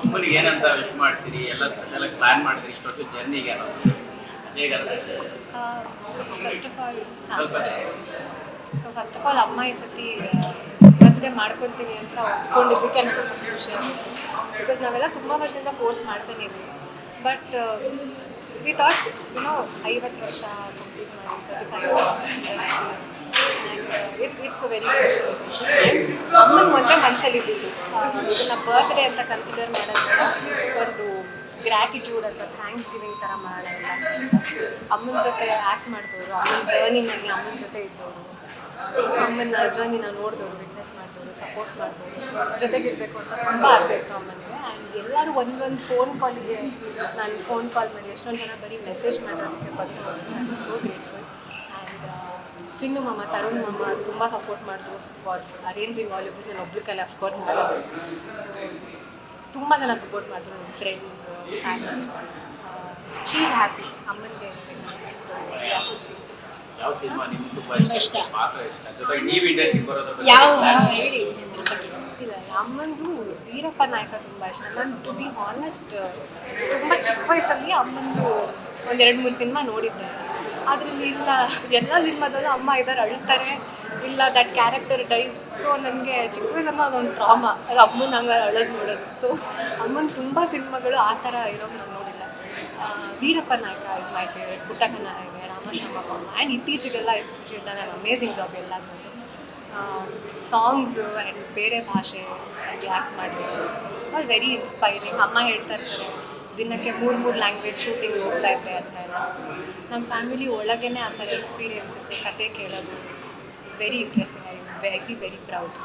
ಅಮ್ಮನಿಗೆ ಏನಂತ ವಿಶ್ ಮಾಡ್ತೀರಿ? ಎಲ್ಲ ಸ್ಪೆಷಲ್ ಆಗಿ ಪ್ಲಾನ್ ಮಾಡ್ತೀರಿ ಇಷ್ಟು ವರ್ಷದ ಜರ್ನಿಗೆ ಅನ್ನೋದು ಹೇಗಂತ ಫಸ್ಟ್ ಆಫ್ ಆಲ್ ಸ್ವಲ್ಪ ಫಸ್ಟ್ ಆಫ್ ಆಲ್ ಅಮ್ಮ ಈ ಸತಿ ಬರ್ತ್ಡೇ ಮಾಡ್ಕೊತೀನಿ ಅಂತ ಒಪ್ಕೊಂಡಿದ್ದಕ್ಕೆ ನನಗೆ ತುಂಬ ಖುಷಿ ಆಗುತ್ತೆ. ಬಿಕಾಸ್ ನಾವೆಲ್ಲ ತುಂಬ ವರ್ಷದಿಂದ ಫೋರ್ಸ್ ಮಾಡ್ತಾನೆ ಇದ್ವಿ. ಬಟ್ ವಿ ಥಾಟ್ 50 ವರ್ಷ ಕಂಪ್ಲೀಟ್ ಮಾಡಿ 35 years it's a very special occasion. ಅಮ್ಮನ ಮೊದಲೇ ಮನಸ್ಸಲ್ಲಿ ಇದ್ದಿದ್ದು ಇದನ್ನು ಬರ್ತ್ಡೇ ಅಂತ ಕನ್ಸಿಡರ್ ಮಾಡೋದ್ರಿಂದ ಒಂದು ಗ್ರ್ಯಾಟಿಟ್ಯೂಡ್ ಅಥವಾ ಥ್ಯಾಂಕ್ಸ್ ಗಿವಿಂಗ್ ಥರ ಮಾಡೋಲ್ಲ. ಅಮ್ಮನ ಜೊತೆ ಆ್ಯಕ್ಟ್ ಮಾಡಿದವರು, ಅಮ್ಮನ ಜರ್ನಿನಲ್ಲಿ ಅಮ್ಮನ ಜೊತೆ ಇದ್ದವರು, ಅಮ್ಮನ ಜರ್ನಿನ ನೋಡಿದವರು, ವಿಟ್ನೆಸ್ ಮಾಡಿದವರು, ಸಪೋರ್ಟ್ ಮಾಡಿದವರು, ಜೊತೆಗಿರಬೇಕು ಅಂತ ತುಂಬ ಆಸೆ ಇತ್ತು ಅಮ್ಮನಿಗೆ. ಆ್ಯಂಡ್ ಎಲ್ಲರೂ ಒಂದೊಂದು ಫೋನ್ ಕಾಲಿಗೆ ನಾನು ಫೋನ್ ಕಾಲ್ ಮಾಡಿ ಎಷ್ಟೊಂದು ಜನ ಬರೀ ಮೆಸೇಜ್ ಮಾಡೋದಕ್ಕೆ ಬಂದು I am so grateful. And Chinnu ಮಾಮ, ತರುಣ್ ಮಾಮ ತುಂಬ ಸಪೋರ್ಟ್ ಮಾಡಿದ್ರು for arranging all of this. ನಾನು ಒಬ್ಳು ಕೈಲಿ ಅಫ್ಕೋರ್ಸ್ ಮಾಡಲ್ಲ. ತುಂಬ ಜನ ಸಪೋರ್ಟ್ ಮಾಡಿದ್ರು, ನನ್ನ friends, family. She is happy. ಅಮ್ಮನಿಗೆ ಯಾವ ಸಿನಿಮಾ ನಿಮ್ಗೆ ತುಂಬ ಇಷ್ಟ, ಪಾತ್ರ ಇಷ್ಟ, ಜೊತೆಗೆ ನೀವು ಇಂಡಸ್ಟ್ರಿಗೆ ಬರೋದ್ರ ಬಗ್ಗೆ ಯಾವ plan? ಹೇಳಿ ಇಲ್ಲ, ಅಮ್ಮಂದು ವೀರಪ್ಪ ನಾಯಕ ತುಂಬ ಇಷ್ಟ. ನಾನು ಟು ಬಿ ಹಾನೆಸ್ಟ್ ತುಂಬ ಚಿಕ್ಕ ವಯಸ್ಸಲ್ಲಿ ಅಮ್ಮಂದು ಒಂದು 2-3 ಸಿನಿಮಾ ನೋಡಿದ್ದೆ. ಅದರಲ್ಲಿ ಇಲ್ಲ ಎಲ್ಲ ಸಿನಿಮಾದಲ್ಲೂ ಅಮ್ಮ ಇದ್ದಾರೆ ಅಳ್ತಾರೆ, ಇಲ್ಲ ದಟ್ ಕ್ಯಾರೆಕ್ಟರ್ ಡೈಸ್. ಸೊ ನನಗೆ ಚಿಕ್ಕ ವಯಸ್ಸನ್ನು ಅದೊಂದು ಟ್ರಾಮಾ, ಅದು ಅಮ್ಮನ ಹಂಗೆ ಅಳೋದು ನೋಡೋದು. ಸೊ ಅಮ್ಮನ ತುಂಬ ಸಿನಿಮಾಗಳು ಆ ಥರ ಇರೋದು ನಾನು ನೋಡಿಲ್ಲ. ವೀರಪ್ಪ ನಾಯಕ ಇಸ್ ಮೈ ಫೇವ್ರೆಟ್, ಪುಟ್ಟಕ್ಕ ನಾಯಕ, ರಾಮಶಾಮಪ್ಪ. ಆ್ಯಂಡ್ ಇತ್ತೀಚೆಗೆಲ್ಲ she's done an amazing job ಎಲ್ಲದೂ. ಸಾಂಗ್ಸು ಆ್ಯಂಡ್ ಬೇರೆ ಭಾಷೆ ಆ್ಯಕ್ಟ್ ಮಾಡಬೇಕು. ಸೊ ಅದು ವೆರಿ ಇನ್ಸ್ಪೈರಿಂಗ್. ಅಮ್ಮ ಹೇಳ್ತಾ ಇರ್ತಾರೆ ದಿನಕ್ಕೆ 3 ಲ್ಯಾಂಗ್ವೇಜ್ ಶೂಟಿಂಗ್ ಹೋಗ್ತಾ ಇದ್ದೆ ಅಂತ ಎಲ್ಲ. ಸೊ ನಮ್ಮ ಫ್ಯಾಮಿಲಿ ಒಳಗೇ ಆ ಥರ ಎಕ್ಸ್ಪೀರಿಯನ್ಸಸ್, ಕತೆ ಕೇಳೋದು, it's very interesting. I feel very proud.